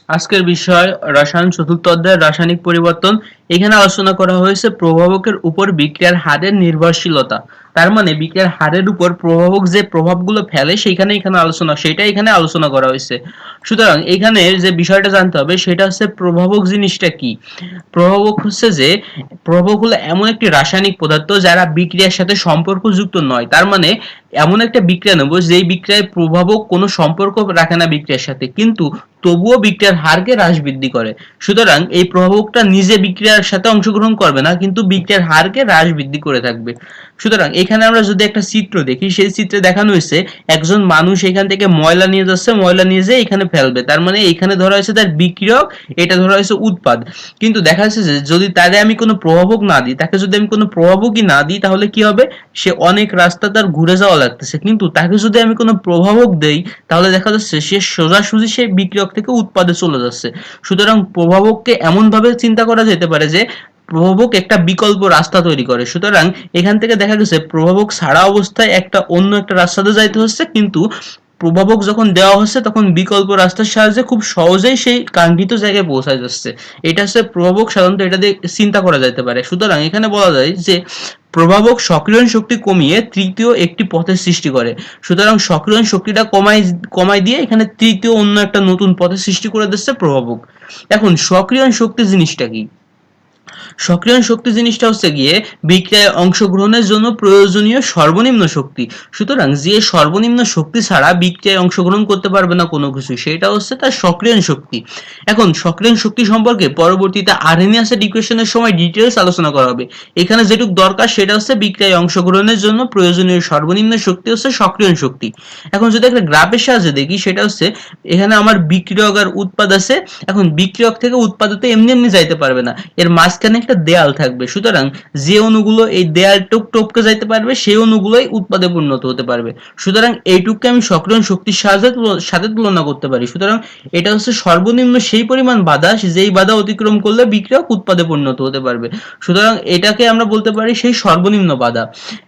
আজকের বিষয় রসায়ন চতুর্থ অধ্যায়ের রাসায়নিক পরিবর্তন। এখানে আলোচনা করা হয়েছে প্রভাবকের উপর বিক্রিয়ার হারের নির্ভরশীলতা। তার মানে বিক্রিয়ার হারের উপর প্রভাবক যে প্রভাবগুলো ফেলে সেটা এখানে আলোচনা করা হয়েছে। সুতরাং এখানে যে বিষয়টা জানতে হবে সেটা হচ্ছে প্রভাবক জিনিসটা কি। প্রভাবক হলো এমন একটি রাসায়নিক পদার্থ যারা বিক্রিয়ার সাথে সম্পর্কযুক্ত নয়। তার মানে এমন একটা বিক্রিয়া নেব যেই বিক্রিয়ায় প্রভাবক কোনো সম্পর্ক রাখে না বিক্রিয়ার সাথে, কিন্তু তবুও বিক্রিয়ার হারকে হ্রাস বৃদ্ধি করে। সুতরাং এই প্রভাবকটা নিজে বিক্রিয়ার সাথে অংশগ্রহণ করবে না, কিন্তু বিক্রিয়ার হারকে হ্রাস বৃদ্ধি করে থাকবে। সুতরাং এখানে আমরা যদি একটা চিত্র দেখি, সেই চিত্রে দেখানো হয়েছে একজন মানুষ এখান থেকে ময়লা নিয়ে যাচ্ছে, ময়লা নিয়ে যেয়ে এখানে ফেলবে। তার মানে এখানে ধরা হয়েছে তার বিক্রিয়ক, এটা ধরা হয়েছে উৎপাদ। কিন্তু দেখা যাচ্ছে যে যদি তারে আমি কোনো প্রভাবক না দিই, তাকে যদি আমি কোনো প্রভাবকই না দিই, তাহলে কি হবে? সে অনেক রাস্তা তার ঘুরে যাওয়া লাগতেছে। কিন্তু তাকে যদি আমি কোনো প্রভাবক দেই, তাহলে দেখা যাচ্ছে সে সোজাসুজি সেই বিক্রিয়ক থেকে উৎপাদে চলে যাচ্ছে। সুতরাং প্রভাবককে এমন ভাবে চিন্তা করা যেতে পারে যে প্রভাবক একটা বিকল্প রাস্তা তৈরি করে। সুতরাং এখান থেকে দেখা গেছে প্রভাবক ছাড়া অবস্থায় অন্য একটা রাস্তাতে যাইতে হচ্ছে, কিন্তু প্রভাবক যখন দেওয়া হচ্ছে তখন বিকল্প রাস্তার সাহায্যে খুব সহজেই সেই কাঙ্ক্ষিত জায়গায় পৌঁছায় যাচ্ছে। এটা হচ্ছে প্রভাবক, সাধারণত এটা দিয়ে চিন্তা করা যেতে পারে। সুতরাং এখানে বলা যায় যে প্রভাবক সক্রিয়ণ শক্তি কমিয়ে তৃতীয় একটি পথের সৃষ্টি করে। সুতরাং সক্রিয়ণ শক্তিটা কমাই দিয়ে এখানে তৃতীয় অন্য একটা নতুন পথের সৃষ্টি করে দিচ্ছে প্রভাবক। এখন সক্রিয়ণ শক্তি জিনিসটা কি? সক্রিয়ণ শক্তি জিনিসটা হচ্ছে গিয়ে বিক্রিয়ায় অংশগ্রহণের জন্য প্রয়োজনীয় সর্বনিম্ন শক্তি। সুতরাং যে সর্বনিম্ন শক্তি ছাড়া বিক্রিয়ায় অংশগ্রহণ করতে পারবে না কোনো কিছু, সেটা হচ্ছে তার সক্রিয়ণ শক্তি। এখন সক্রিয়ণ শক্তি সম্পর্কে পরবর্তীতে আর্হেনিয়াসের ইকুয়েশনের সময় ডিটেইলস আলোচনা করা হবে। এখানে যেটুকু দরকার সেটা হচ্ছে বিক্রিয়ায় অংশগ্রহণের জন্য প্রয়োজনীয় সর্বনিম্ন শক্তি হচ্ছে সক্রিয়ণ শক্তি। এখন যদি একটা গ্রাফের সাহায্যে দেখি, সেটা হচ্ছে এখানে আমার বিক্রিয়ক আর উৎপাদ আছে। এখন বিক্রিয়ক থেকে উৎপাদতে এমনি এমনি যাইতে পারবে না, এর মাঝখানে একটা দেয়াল থাকবে। সুতরাং যে অণুগুলো এই দেয়াল টপকে যাইতে পারবে সেই অণুগুলোই উৎপাদে পরিণত হতে পারবে। সুতরাং এইটুককে আমি সক্রিয়ণ শক্তির সাথে তুলনা করতে পারি। সুতরাং এটা হচ্ছে সর্বনিম্ন সেই পরিমাণ বাধা, যেই বাধা অতিক্রম করলে বিক্রিয়ক উৎপাদে পরিণত হতে পারবে। সুতরাং এটাকে আমরা বলতে পারি সেই সর্বনিম্ন বাধা।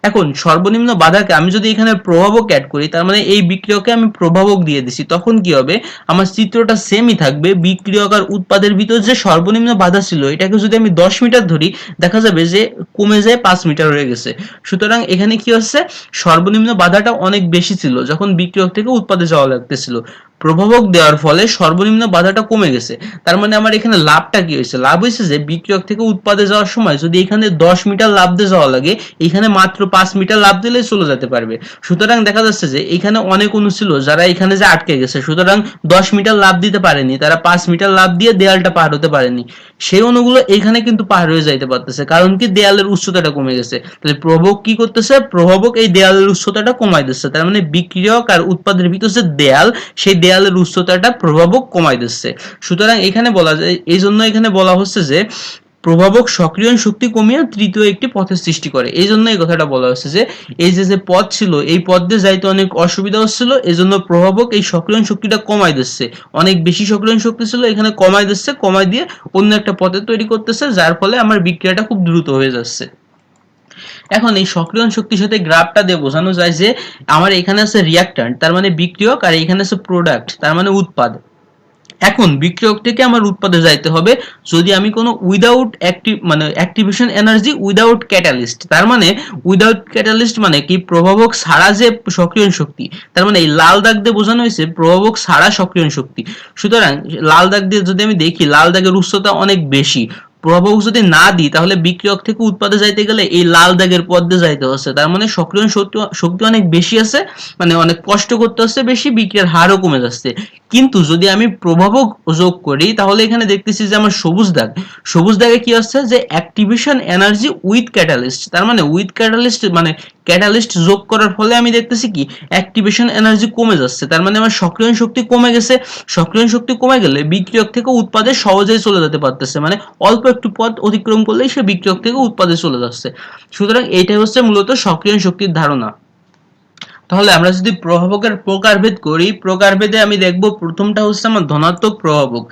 এখন সর্বনিম্ন বাধাকে আমি যদি এখানে প্রভাবক অ্যাড করি, তার মানে এই বিক্রিয়কে আমি প্রভাবক দিয়ে দিছি, তখন কি হবে? আমার চিত্রটা সেমই থাকবে। বিক্রিয়ক আর উৎপাদের ভিতর যে সর্বনিম্ন বাধা ছিল, এটাকে যদি আমি 10 মিটার ধরি, দেখা যাবে যে কমে যায় 5 মিটার হয়ে গেছে। সুতরাং এখানে কি হচ্ছে? সর্বনিম্ন বাধাটা অনেক বেশি ছিল যখন বিক্রিয়ক থেকে উৎপাদে যাওয়া লাগতেছিল। প্রভাবক দেওয়ার ফলে সর্বনিম্ন বাধাটা কমে গেছে। তার মানে আমার এখানে লাভটা কি হয়েছে? লাভ হয়েছে যে বিক্রিয়ক থেকে উৎপাদে যাওয়ার সময় যদি এখানে 10 মিটার লাভ দিয়ে যাওয়া লাগে, এখানে মাত্র 5 মিটার লাভ দিলে চলে যেতে পারবে। সুতরাং দেখা যাচ্ছে যে এখানে অনেক অণু ছিল যারা এখানে যে আটকে গেছে, সুতরাং 10 মিটার লাভ দিতে পারেনি, তারা 5 মিটার লাভ দিয়ে দেয়ালটা পার হতে পারেনি। সেই অণুগুলো এখানে কিন্তু পার হয়ে যাইতে পারতেছে, কারণ কি দেয়ালের উচ্চতাটা কমে গেছে। তাহলে প্রভাবক কি করতেছে? প্রভাবক এই দেয়ালের উচ্চতাটা কমাই দিচ্ছে। তার মানে বিক্রিয়ক আর উৎপাদের ভিতর যে দেয়াল, সেই দেয়ালের উচ্চতাটা প্রভাবক কমাই দিচ্ছে। সুতরাং এখানে বলা যায়, এই জন্য এখানে বলা হচ্ছে যে প্রভাবক সক্রিয়ণ শক্তি কমিয়ে তৃতীয় একটি পথের সৃষ্টি করে। এই জন্য এই কথাটা বলা হচ্ছে যে এই যে পথ ছিল, এই পথ দিয়ে যাইতে অনেক অসুবিধা হচ্ছিল, এই জন্য প্রভাবক এই সক্রিয়ণ শক্তিটা কমাই দিচ্ছে। অনেক বেশি সক্রিয়ণ শক্তি ছিল, এখানে কমাই দিচ্ছে, কমাই দিয়ে অন্য একটা পথে তৈরি করতেছে, যার ফলে আমার বিক্রিয়াটা খুব দ্রুত হয়ে যাচ্ছে। এখন এই সক্রিয়ণ শক্তির সাথে গ্রাফটা দিয়ে বোঝানো যায় যে আমার এখানে আছে রিয়াক্ট্যান্ট, তার মানে বিক্রিয়ক, আর এখানে আছে প্রোডাক্ট, তার মানে উৎপাদ। এখন বিক্রিয়ক থেকে আমার উৎপাদে যাইতে হবে যদি আমি কোনো অ্যাক্টিভেশন এনার্জি উইদাউট ক্যাটালিস্ট। তার মানে উইদাউট ক্যাটালিস্ট মানে কি? প্রভাবক ছাড়া যে সক্রিয়ণ শক্তি। তার মানে এই লাল দাগ দিয়ে বোঝানো হয়েছে প্রভাবক ছাড়া সক্রিয়ণ শক্তি। সুতরাং লাল দাগ দিয়ে যদি আমি দেখি, লাল দাগের উচ্চতা অনেক বেশি। প্রভাবক যদি না দিই, তাহলে বিক্রিয়ক থেকে উৎপাদে যাইতে গেলে এই লাল দাগের পথ দিয়ে যাইতে হচ্ছে। তার মানে সক্রিয়ণ শক্তি অনেক বেশি আছে, মানে অনেক কষ্ট করতে হচ্ছে বেশি, বিক্রিয়ার হারও কমে যাচ্ছে। কিন্তু যদি আমি প্রভাবক যোগ করি, তাহলে এখানে দেখতেছি যে আমার সবুজ দাগে কি হচ্ছে? যে অ্যাক্টিভেশন এনার্জি উইথ ক্যাটালিস্ট। তার মানে উইথ ক্যাটালিস্ট মানে ক্যাটালিস্ট যোগ করার ফলে আমি দেখতেছি কি অ্যাক্টিভেশন এনার্জি কমে যাচ্ছে। তার মানে আমার সক্রিয়ণ শক্তি কমে গেছে। সক্রিয়ণ শক্তি কমে গেলে বিক্রিয়ক থেকে উৎপাদে সহজেই চলে যেতে পারতেছে, মানে অল্প একটু পথ অতিক্রম করলেই সে বিক্রিয়ক থেকে উৎপাদে চলে যাচ্ছে। সুতরাং এইটাই হচ্ছে মূলত সক্রিয়ণ শক্তির ধারণা। তাহলে আমরা যদি প্রভাবকের প্রকারভেদ করি, প্রকারভেদে আমি দেখব প্রথমটা হচ্ছে আমার ধনাত্মক প্রভাবক।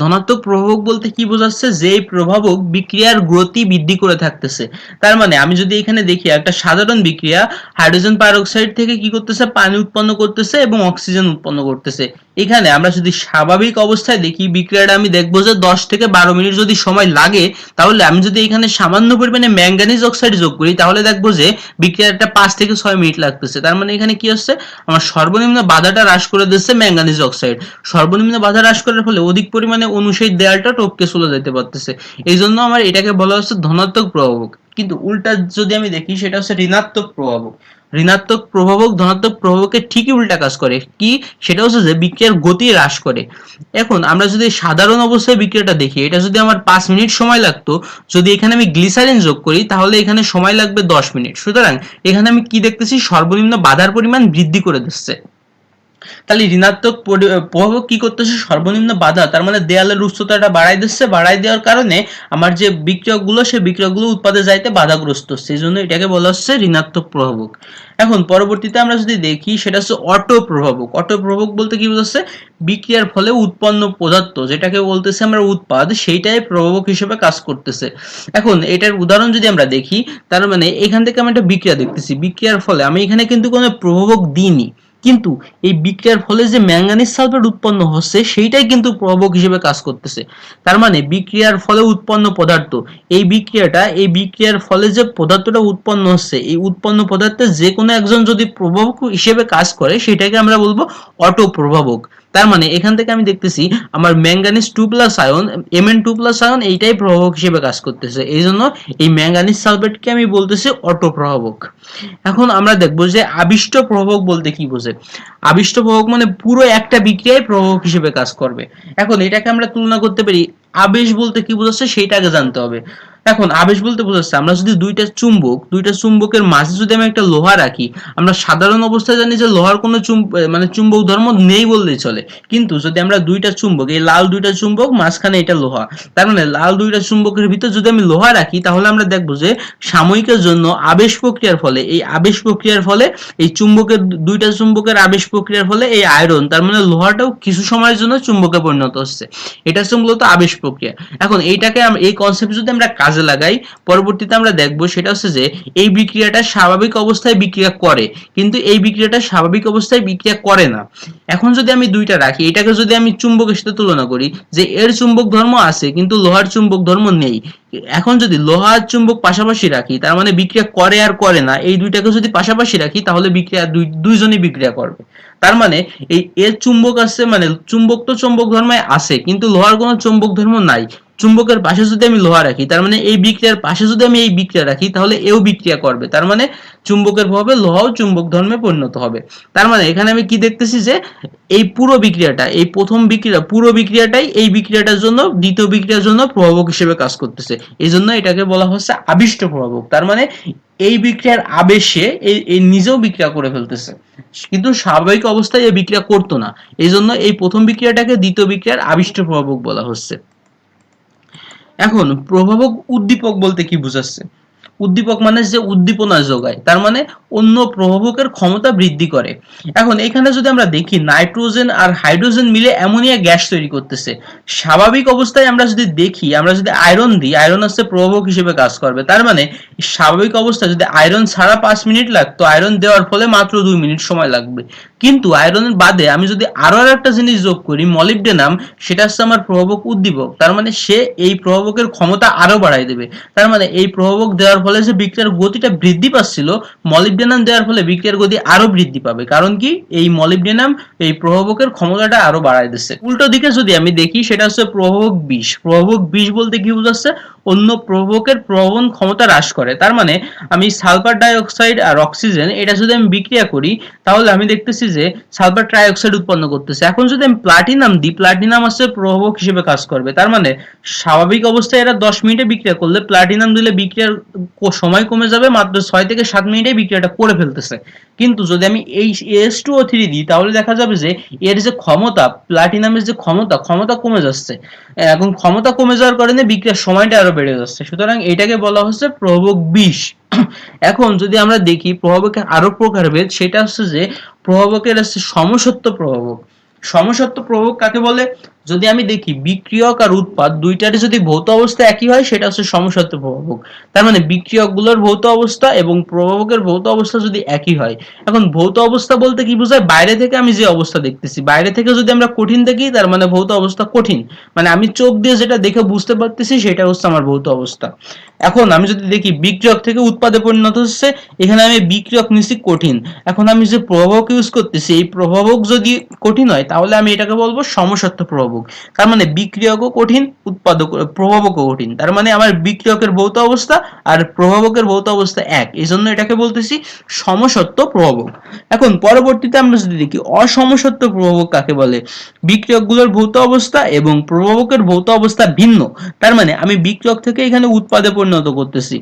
ধনাত্মক প্রভাবক বলতে কি বোঝাচ্ছে, যে এই প্রভাবক বিক্রিয়ার গতি বৃদ্ধি করে থাকতেছে। তার মানে আমি যদি এখানে দেখি একটা সাধারণ বিক্রিয়া, হাইড্রোজেন পারঅক্সাইড থেকে কি করতেছে, পানি উৎপন্ন করতেছে এবং অক্সিজেন উৎপন্ন করতেছে। এখানে আমরা যদি স্বাভাবিক অবস্থায় দেখি বিক্রিয়াটা, আমি দেখবো যে 10 থেকে 12 মিনিট যদি সময় লাগে, তাহলে আমি যদি এখানে সামান্য পরিমাণে ম্যাঙ্গানিজ অক্সাইড যোগ করি, তাহলে দেখবো যে বিক্রিয়াটা 5 থেকে 6 মিনিট লাগতেছে। তার মানে এখানে কি হচ্ছে, আমার সর্বনিম্ন বাধাটা হ্রাস করে দিচ্ছে ম্যাঙ্গানিজ অক্সাইড। সর্বনিম্ন বাধা হ্রাস করার ফলে অধিক পরিমাণে অনুসায়ী দেয়ালটা টপকে চলে যেতে পারতেছে। এই জন্য আমার এটাকে বলা হচ্ছে ধনাত্মক প্রভাবক। কিন্তু উল্টা যদি আমি দেখি, সেটা হচ্ছে ঋণাত্মক প্রভাবক। ঋণাত্মক প্রভাবক ধনাত্মক প্রভাবকের ঠিকই উল্টা কাজ করে। কি? সেটা হচ্ছে যে বিক্রিয়ার গতি হ্রাস করে। এখন আমরা যদি সাধারণ অবস্থায় বিক্রিয়াটা দেখি, এটা যদি আমার 5 মিনিট সময় লাগতো, যদি এখানে আমি গ্লিসারিন যোগ করি, তাহলে এখানে সময় লাগবে 10 মিনিট। সুতরাং এখানে আমি কি দেখতেছি, সর্বনিম্ন বাধার পরিমাণ বৃদ্ধি করে দিচ্ছে। তাহলে ঋণাত্মক প্রভাবক কি করতেছে, সর্বনিম্ন বাধা, তার মানে দেয়ালের উচ্চতাটা বাড়াই দিচ্ছে। বাড়াই দেওয়ার কারণে আমার যে বিক্রিয়কগুলো, সেই বিক্রিয়কগুলো উৎপাদে যাইতে বাধাগ্রস্ত হচ্ছে। এই জন্য এটাকে বলা হচ্ছে ঋণাত্মক প্রভাবক। এখন পরবর্তীতে আমরা যদি দেখি, সেটা হচ্ছে অটো প্রভাবক। অটো প্রভাবক বলতে কি বোঝাচ্ছে, বিক্রিয়ার ফলে উৎপন্ন পদার্থ, যেটাকে বলতেছে আমরা উৎপাদ, সেইটাই প্রভাবক হিসেবে কাজ করতেছে। এখন এটার উদাহরণ যদি আমরা দেখি, তার মানে এখান থেকে আমি একটা বিক্রিয়া দেখতেছি, বিক্রিয়ার ফলে আমি এখানে কিন্তু কোনো প্রভাবক দিইনি, কিন্তু এই বিক্রিয়ার ফলে যে ম্যাঙ্গানিজ সালফেট উৎপন্ন হচ্ছে, সেইটাই কিন্তু প্রভাবক হিসেবে কাজ করতেছে। তার মানে বিক্রিয়ার ফলে উৎপন্ন পদার্থ, এই বিক্রিয়ার ফলে যে পদার্থটা উৎপন্ন হচ্ছে, এই উৎপন্ন পদার্থে যে কোনো একজন যদি প্রভাবক হিসেবে কাজ করে, সেটাকে আমরা বলবো অটো প্রভাবক। তার মানে এখান থেকে আমি দেখতেছি আমার ম্যাঙ্গানিজ 2+ আয়ন, Mn2+ আয়ন, এইটাই প্রভাবক হিসেবে কাজ করতেছে। এই জন্য এই ম্যাঙ্গানিজ সালফেটকে আমি বলতেছি অটো প্রভাবক। এখন আমরা দেখবো যে আবিষ্ট প্রভাবক বলতে কি বোঝে। আবিষ্ট প্রভাবক মানে পুরো একটা বিক্রিয়ায় প্রভাবক হিসেবে কাজ করবে। এখন এটাকে আমরা তুলনা করতে পারি, আবেশ বলতে কি বোঝাচ্ছে সেইটা আগে জানতে হবে। এখন আবেশ বলতে বোঝাচ্ছে, আমরা যদি দুইটা চুম্বকের মাঝে যদি আমি একটা লোহা রাখি, আমরা সাধারণ অবস্থায় জানি যে লোহার কোনো চুম্বক ধর্ম নেই বললেই চলে। কিন্তু যদি আমরা দুইটা চুম্বক, এই লাল দুইটা চুম্বক, মাঝখানে এটা লোহা, তার মানে লাল দুইটা চুম্বকের ভিতর যদি আমি লোহা রাখি, তাহলে আমরা দেখবো যে সাময়িকের জন্য আবেশ প্রক্রিয়ার ফলে, এই দুইটা চুম্বকের আবেশ প্রক্রিয়ার ফলে এই আয়রন, তার মানে লোহাটাও কিছু সময়ের জন্য চুম্বকে পরিণত হচ্ছে। এটা হচ্ছে মূলত আবেশ প্রক্রিয়া। এখন এইটাকে এই কনসেপ্ট যদি আমরা কাজে লাগাই, পরবর্তীতে আমরা দেখবো সেটা হচ্ছে যে এই বিক্রিয়াটা স্বাভাবিক অবস্থায় বিক্রিয়া করে, কিন্তু এই বিক্রিয়াটা স্বাভাবিক অবস্থায় বিক্রিয়া করে না। এখন যদি আমি দুইটা রাখি, এটাকে যদি আমি চুম্বকের সাথে তুলনা করি, যে এর চুম্বক ধর্ম আছে কিন্তু লোহার চুম্বক ধর্ম নেই। এখন যদি লোহা আর চুম্বক পাশাপাশি রাখি, তার মানে বিক্রিয়া করে আর করে না, এই দুইটাকে যদি পাশাপাশি রাখি, তাহলে বিক্রিয়া দুইজনই বিক্রিয়া করবে। তার মানে এর চুম্বক আছে, মানে চুম্বক তো চুম্বক ধর্মে আছে, কিন্তু লোহার কোনো চুম্বক ধর্ম নাই। চুম্বকের পাশে যদি আমি লোহা রাখি, তার মানে এই বিক্রিয়ার পাশে যদি আমি এই বিক্রিয়া রাখি, তাহলে এও বিক্রিয়া করবে। তার মানে চুম্বকের প্রভাবে লোহাও চুম্বক ধর্মে পরিণত হবে। তার মানে এখানে আমি কি দেখতেছি, যে এই পুরো বিক্রিয়াটা, এই প্রথম বিক্রিয়া, পুরো বিক্রিয়াটাই এই বিক্রিয়াটার জন্য, দ্বিতীয় বিক্রিয়ার জন্য প্রভাবক হিসেবে কাজ করতেছে। এই জন্য এটাকে বলা হচ্ছে আবিষ্ট প্রভাবক। তার মানে এই বিক্রিয়ার আবেশে এই নিজেও বিক্রিয়া করে ফেলতেছে, কিন্তু স্বাভাবিক অবস্থায় এই বিক্রিয়া করতো না। এই জন্য এই প্রথম বিক্রিয়াটাকে দ্বিতীয় বিক্রিয়ার আবিষ্ট প্রভাবক বলা হচ্ছে। এখন প্রভাবক উদ্দীপক বলতে কি বোঝাচ্ছে? উদ্দীপক মানে যে উদ্দীপনা যোগায়, তার মানে অন্য প্রভাবকের ক্ষমতা বৃদ্ধি করে। এখন এখানে যদি আমরা দেখি, নাইট্রোজেন আর হাইড্রোজেন মিলে অ্যামোনিয়া গ্যাস তৈরি করতেছে। স্বাভাবিক অবস্থায় আমরা যদি দেখি, আমরা যদি আয়রন দিই, আয়রন হচ্ছে প্রভাবক হিসেবে কাজ করবে। তার মানে স্বাভাবিক অবস্থায় যদি আয়রন ছাড়া 5 মিনিট লাগতো, আয়রন দেওয়ার ফলে মাত্র 2 মিনিট সময় লাগবে। কিন্তু আয়রনের বাদে আমি যদি আরো একটা জিনিস যোগ করি, মলিবডেনাম, সেটা হচ্ছে আমার প্রভাবক উদ্দীপক। তার মানে সে এই প্রভাবকের ক্ষমতা আরো বাড়াই দেবে। তার মানে এই প্রভাবক দেওয়ার ফলে যে বিক্রিয়ার গতিটা বৃদ্ধি পাচ্ছিল, মলিবডেনাম দেওয়ার ফলে বিক্রিয়ার গতি আরো বৃদ্ধি পাবে। কারণ কি, এই মলিবডেনাম এই প্রভাবকের ক্ষমতাটা আরো বাড়াই দিচ্ছে। উল্টো দিকে যদি আমি দেখি, সেটা হচ্ছে প্রভাবক বিষ। প্রভাবক বিষ বলতে কি বোঝাচ্ছে, অন্য প্রভাবকের প্রবণ ক্ষমতা হ্রাস করে। তার মানে আমি সালফার ডাইঅক্সাইড আর অক্সিজেন, এটা যদি আমি বিক্রিয়া করি, তাহলে আমি দেখতেছি যে সালফার ট্রাইঅক্সাইড উৎপন্ন করতেছে। এখন যদি আমি প্লাটিনাম দিই, প্লাটিনাম হচ্ছে প্রভাবক হিসেবে কাজ করবে। তার মানে স্বাভাবিক অবস্থায় এরা 10 মিনিটে বিক্রিয়া করলে, প্লাটিনাম দিলে বিক্রিয়ার সময় কমে যাবে, মাত্র 6 থেকে 7 মিনিটে বিক্রিয়াটা করে ফেলতেছে। কিন্তু যদি আমি এই H2O3 দিই, তাহলে দেখা যাবে যে এর যে ক্ষমতা, প্লাটিনামের যে ক্ষমতা কমে যাচ্ছে। এখন ক্ষমতা কমে যাওয়ার কারণে বিক্রিয়ার সময়টা আরো বেড়ে যাচ্ছে। সুতরাং এটাকে বলা হচ্ছে প্রভাবক বিষ। এখন যদি আমরা দেখি প্রভাবকের আরো প্রকারভেদ, সেটা হচ্ছে যে প্রভাবকের আছে সমসত্ব প্রভাবক। সমসত্ব প্রভাবক কাকে বলে? যদি আমি দেখি বিক্রিয়ক আর উৎপাদ দুইটারই যদি ভৌত অবস্থা একই হয় সেটা হচ্ছে সমসত্ব প্রভাবক। তার মানে বিক্রিয়ক গুলোর ভৌত অবস্থা এবং প্রভাবকের ভৌত অবস্থা যদি একই হয়। এখন ভৌত অবস্থা বলতে কি বোঝায়? বাইরে থেকে আমি যে অবস্থা দেখতেছি, বাইরে থেকে যদি আমরা কঠিন দেখি তার মানে ভৌত অবস্থা কঠিন, মানে আমি চোখ দিয়ে যেটা দেখে বুঝতে পারতেছি সেটা হচ্ছে আমার ভৌত অবস্থা। এখন আমি যদি দেখি বিক্রিয়ক থেকে উৎপাদে পরিণত হচ্ছে, এখানে আমি বিক্রিয়ক নিচ্ছি কঠিন। এখন আমি যে প্রভাবক ইউজ করতেছি এই প্রভাবক যদি কঠিন হয় তাহলে আমি এটাকে বলবো সমসত্ব প্রভাবক। তার মানে বিক্রিয়কও কঠিন, উৎপাদক প্রভাবকও কঠিন, তার মানে আমার বিক্রিয়কের ভৌত অবস্থা আর প্রভাবকের ভৌত অবস্থা এক, এই জন্য এটাকে বলতেছি সমসত্ব প্রভাবক। এখন পরবর্তীতে আমরা যদি দেখি অসমসত্ব প্রভাবক কাকে বলে? বিক্রিয়কগুলোর ভৌত অবস্থা এবং প্রভাবকের ভৌত অবস্থা ভিন্ন, তার মানে আমি বিক্রিয়ক থেকে এখানে উৎপাদে পরিণত করতেছি।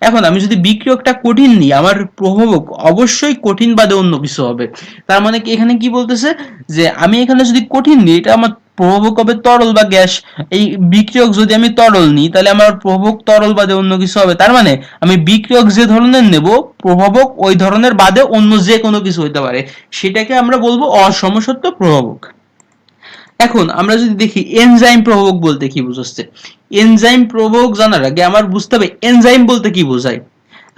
এখন আমি যদি বিক্রিয়কটা কঠিন নিই, আমার প্রভাবক অবশ্যই কঠিন বাদে অন্য কিছু হবে। তার মানে কি এখানে কি বলতেছে যে আমি এখানে যদি কঠিন নিই এটা আমার প্রভাবক হবে তরল বা গ্যাস। এই বিক্রিয়ক যদি আমি তরল নিই তাহলে আমার প্রভাবক তরল বাদে অন্য কিছু হবে। তার মানে আমি বিক্রিয়ক যে ধরনের নেব প্রভাবক ওই ধরনের বাদে অন্য যে কোনো কিছু হতে পারে, সেটাকে আমরা বলবো অসমসত্ব প্রভাবক। এখন আমরা যদি দেখি এনজাইম প্রভাবক বলতে কি বোঝাচ্ছে। এনজাইম প্রভাবক জানার আগে আমার বুঝতে হবে এনজাইম বলতে কি বোঝায়।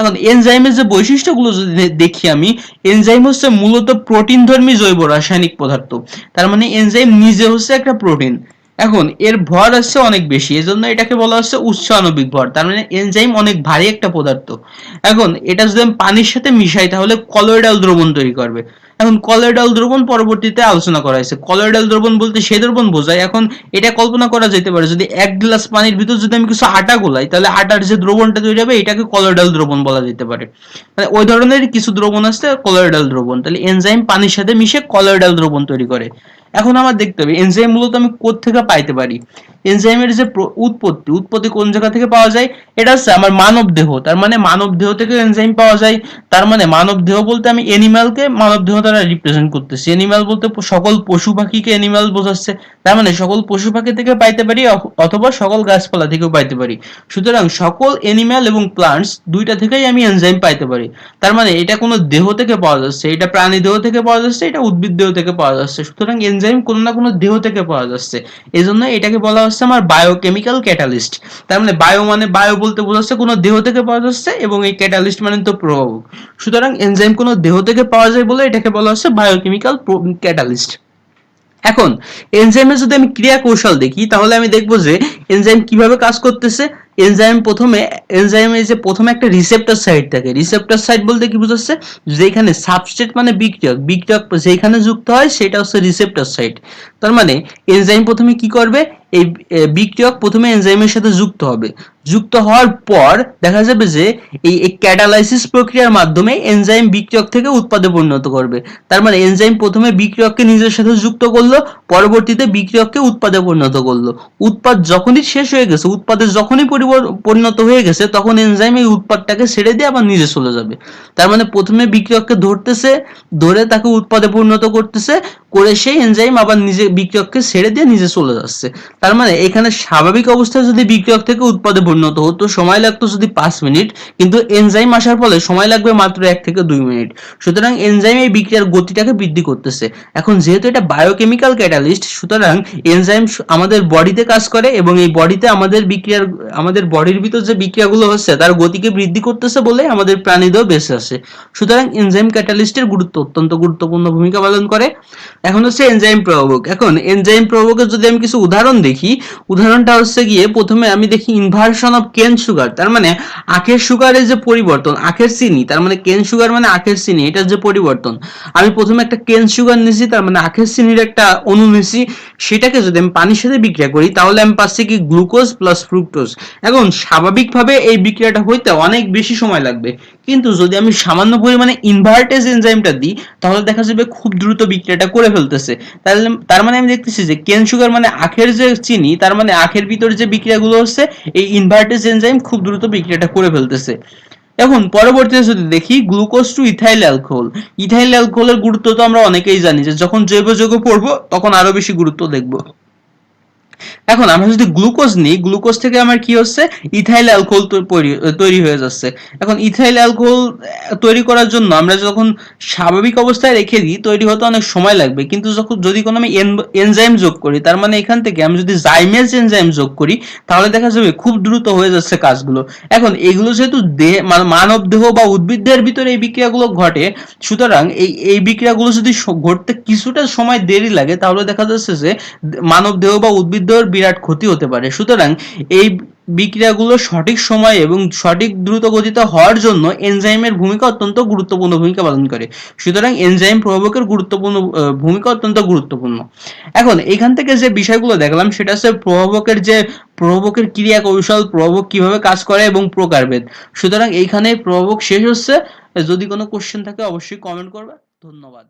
এখন এনজাইমের যে বৈশিষ্ট্যগুলো যদি দেখি আমি, এনজাইম হচ্ছে মূলত প্রোটিনধর্মী জৈব রাসায়নিক পদার্থ। তার মানে এনজাইম নিজে হচ্ছে একটা প্রোটিন। এখন এর ভর আছে অনেক বেশি, এজন্য এটাকে বলা হচ্ছে উচ্চ আণবিক ভর। তার মানে এনজাইম অনেক ভারী একটা পদার্থ। এখন এটা যদি আমি পানির সাথে মিশাই তাহলে কলয়েডাল দ্রবণ তৈরি করবে। এখন কলয়েডাল দ্রবণ পরবর্তীতে আলোচনা করা হয়েছে। কলয়েডাল দ্রবণ বলতে সে দ্রবণ বোঝায়। এখন এটা কল্পনা করা যেতে পারে যদি এক গ্লাস পানির ভিতর যদি আমি কিছু আটা গোলাই তাহলে আটার যে দ্রবণটা তৈরি হবে এটাকে কলয়েডাল দ্রবণ বলা যেতে পারে। মানে ওই ধরনের কিছু দ্রবণ আছে কলয়েডাল দ্রবণ। তাহলে এনজাইম পানির সাথে মিশে কলয়েডাল দ্রবণ তৈরি করে। এখন আমার দেখতে হবে এনজাইম মূলত আমি কোথা থেকে পাইতে পারি। এনজাইমের যে উৎপত্তি কোন জায়গা থেকে পাওয়া যায়, এটা হচ্ছে আমার মানব দেহ। তার মানে মানব দেহ থেকে এনজাইম পাওয়া যায়। তার মানে মানব দেহ বলতে আমি এনিম্যালকে মানব দেহ দ্বারা রিপ্রেজেন্ট করতেছি। এনিম্যাল বলতে সকল পশু পাখিকে এনিম্যাল বোঝাচ্ছে। তার মানে সকল পশু পাখি থেকে পাইতে পারি অথবা সকল গাছপালা থেকেও পাইতে পারি। সুতরাং সকল এনিম্যাল এবং প্লান্টস দুইটা থেকেই আমি এনজাইম পাইতে পারি। তার মানে এটা কোনো দেহ থেকে পাওয়া যাচ্ছে, এটা প্রাণী দেহ থেকে পাওয়া যাচ্ছে, এটা উদ্ভিদ দেহ থেকে পাওয়া যাচ্ছে। সুতরাং এনজাইম কোনো না কোনো দেহ থেকে পাওয়া যাচ্ছে। এজন্য এটাকে বলা হচ্ছে আমার বায়োকেমিক্যাল ক্যাটালিস্ট। তার মানে বায়ো মানে বায়ো বলতে বোঝাচ্ছে কোনো দেহ থেকে পাওয়া যাচ্ছে এবং এই ক্যাটালিস্ট মানে তো প্রভাবক। সুতরাং এনজাইম কোনো দেহ থেকে পাওয়া যায় বলে এটাকে বলা হচ্ছে বায়োকেমিক্যাল ক্যাটালিস্ট। এখন এনজাইমের যদি আমি ক্রিয়া কৌশল দেখি তাহলে আমি দেখবো যে এনজাইম কিভাবে কাজ করতেছে। এনজাইমে যে প্রথমে একটা রিসেপ্টর সাইট থাকে। রিসেপ্টর সাইট বলতে কি বোঝাচ্ছে, যেখানে সাবস্ট্রেট মানে বিক্রিয়ক যেখানে যুক্ত হয় সেটা হচ্ছে রিসেপ্টর সাইট। তার মানে এনজাইম প্রথমে কি করবে, এই বিক্রিয়ক প্রথমে এনজাইমের সাথে যুক্ত হবে। যুক্ত হওয়ার পর দেখা যাবে যে এই ক্যাটালাইসিস প্রক্রিয়ার মাধ্যমে এনজাইম বিক্রিয়ক থেকে উৎপাদে পরিণত করবে। তার মানে এনজাইম প্রথমে বিক্রিয়ককে নিজের সাথে যুক্ত করলো, পরবর্তীতে বিক্রিয়ককে উৎপাদে পরিণত করলো। উৎপাদ যখনই শেষ হয়ে গেছে, উৎপাদে যখনই পরিণত হয়ে গেছে, তখন এনজাইম এই উৎপাদটাকে ছেড়ে দিয়ে আবার নিজে চলে যাবে। তার মানে প্রথমে বিক্রিয়ককে ধরতেছে, ধরে তাকে উৎপাদে পরিণত করতেছে, করে সেই এনজাইম আবার নিজে বিক্রিয়ককে ছেড়ে দিয়ে নিজে চলে যাচ্ছে। তার মানে এখানে স্বাভাবিক অবস্থায় যদি বিক্রিয়ক থেকে উৎপাদে পরিণত হতো সময় লাগতো যদি 5 মিনিট, কিন্তু এনজাইম আসার ফলে সময় লাগবে মাত্র 1 থেকে 2 মিনিট। সুতরাং এনজাইম এই বিক্রিয়ার গতিটাকে বৃদ্ধি করতেছে। এখন যেহেতু এটা বায়োকেমিক্যাল ক্যাটালিস্ট, সুতরাং এনজাইম আমাদের বডিতে কাজ করে এবং এই বডিতে আমাদের বডির ভিতর যে বিক্রিয়াগুলো হচ্ছে তার গতিকে বৃদ্ধি করতেছে বলে আমাদের প্রাণীদেহ বেঁচে আছে। সুতরাং এনজাইম ক্যাটালিস্টের অত্যন্ত গুরুত্বপূর্ণ ভূমিকা পালন করে। এখন হচ্ছে এনজাইম প্রভাবক। এখন এনজাইম প্রভাবকের যদি আমি কিছু উদাহরণ দেখি, উদাহরণটা হচ্ছে গিয়ে প্রথমে আমি দেখি ইনভার্সন অফ কেন সুগার। তার মানে আখের সুগারের যে পরিবর্তন, আখের চিনি, তার মানে কেন সুগার মানে আখের চিনি, এটার যে পরিবর্তন। আমি প্রথমে একটা কেন সুগার নিছি, তার মানে আখের চিনির একটা অণু নিছি, সেটাকে যদি আমি পানির সাথে বিক্রিয়া করি তাহলে আমি পাচ্ছি কি গ্লুকোজ প্লাস ফ্রুক্টোজ। এখন স্বাভাবিকভাবে এই বিক্রিয়াটা হইতে অনেক বেশি সময় লাগবে, কিন্তু যদি আমি সামান্য পরিমাণে ইনভার্টেজ এনজাইমটা দিই তাহলে দেখা যাবে খুব দ্রুত বিক্রিয়াটা করে ফেলতেছে। তার মানে আমি দেখতেছি যে কেন সুগার মানে আখের যে চিনি, তার মানে আখের ভিতরে যে বিক্রিয়াগুলো হচ্ছে এই ইনভার্টেজ এনজাইম খুব দ্রুত বিক্রিয়াটা করে ফেলতেছে। এখন পরবর্তীতে যদি দেখি glucose to ethyl alcohol. Ethyl অ্যালকোহলের গুরুত্ব তো আমরা অনেকেই জানি, যে যখন জৈব যৌগ পড়বো তখন আরো বেশি গুরুত্ব দেখবো। এখন আমরা যদি গ্লুকোজ নিই, গ্লুকোজ থেকে আমার কি হচ্ছে, ইথাইল অ্যালকোহল তৈরি হয়ে যাচ্ছে। এখন ইথাইল অ্যালকোহল তৈরি করার জন্য আমরা যখন স্বাভাবিক অবস্থায় রেখে দিই তৈরি হতে অনেক সময় লাগবে, কিন্তু যখন যদি কোনো আমি এনজাইম যোগ করি, তার মানে এখান থেকে আমি যদি জাইমেজ এনজাইম যোগ করি তাহলে দেখা যাবে খুব দ্রুত হয়ে যাচ্ছে কাজগুলো। এখন এগুলো যেহেতু দেহ মানব দেহ বা উদ্ভিদ দেহের ভিতরে এই বিক্রিয়াগুলো ঘটে, সুতরাং এই বিক্রিয়াগুলো যদি ঘটতে কিছুটা সময় দেরি লাগে তাহলে দেখা যাচ্ছে যে মানব দেহ বা উদ্ভিদ দেহের বিরাট ক্ষতি হতে পারে। সুতরাং এই বিক্রিয়াগুলো সঠিক সময়ে এবং সঠিক দ্রুত গতিতে হওয়ার জন্য এনজাইমের ভূমিকা অত্যন্ত গুরুত্বপূর্ণ ভূমিকা পালন করে। সুতরাং এনজাইম প্রভাবকের ভূমিকা অত্যন্ত গুরুত্বপূর্ণ। এখন এখান থেকে যে বিষয়গুলো দেখলাম সেটা হচ্ছে প্রভাবকের ক্রিয়া কৌশল, প্রভাবক কিভাবে কাজ করে এবং প্রকারভেদ। সুতরাং এইখানে প্রভাবক শেষ হচ্ছে। যদি কোনো কোশ্চেন থাকে অবশ্যই কমেন্ট করবে। ধন্যবাদ।